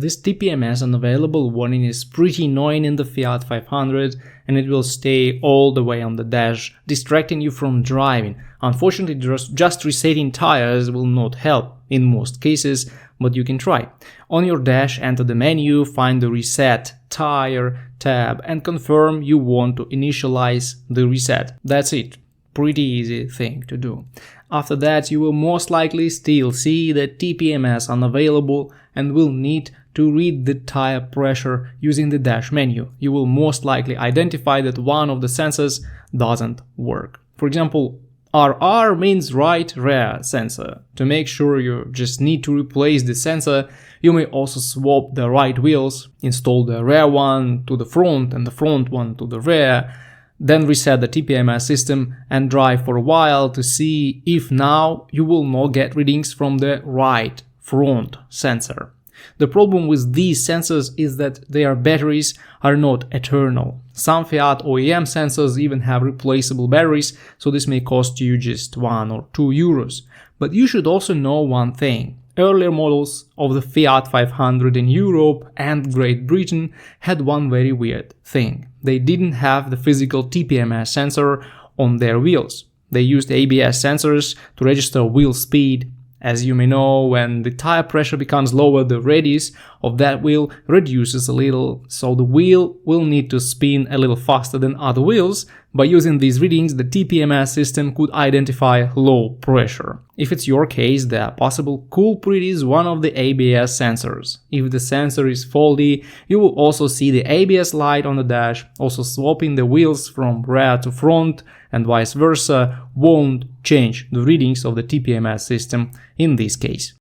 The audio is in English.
This TPMS unavailable warning is pretty annoying in the Fiat 500 and it will stay all the way on the dash, distracting you from driving. Unfortunately, just resetting tires will not help in most cases, but you can try. On your dash, enter the menu, find the Reset Tire tab and confirm you want to initialize the reset. That's it. Pretty easy thing to do. After that, you will most likely still see the TPMS unavailable and will need to read the tire pressure using the dash menu. You will most likely identify that one of the sensors doesn't work. For example, RR means right rear sensor. To make sure you just need to replace the sensor, you may also swap the right wheels, install the rear one to the front and the front one to the rear, then reset the TPMS system and drive for a while to see if now you will not get readings from the right front sensor. The problem with these sensors is that their batteries are not eternal. Some Fiat OEM sensors even have replaceable batteries, so this may cost you just 1 or 2 euros. But you should also know one thing. Earlier models of the Fiat 500 in Europe and Great Britain had one very weird thing. They didn't have the physical TPMS sensor on their wheels. They used ABS sensors to register wheel speed. As you may know, when the tire pressure becomes lower, the radius of that wheel reduces a little, so the wheel will need to spin a little faster than other wheels. By using these readings, the TPMS system could identify low pressure. If it's your case, the possible culprit is one of the ABS sensors. If the sensor is faulty, you will also see the ABS light on the dash. Also, swapping the wheels from rear to front and vice versa won't change the readings of the TPMS system in this case.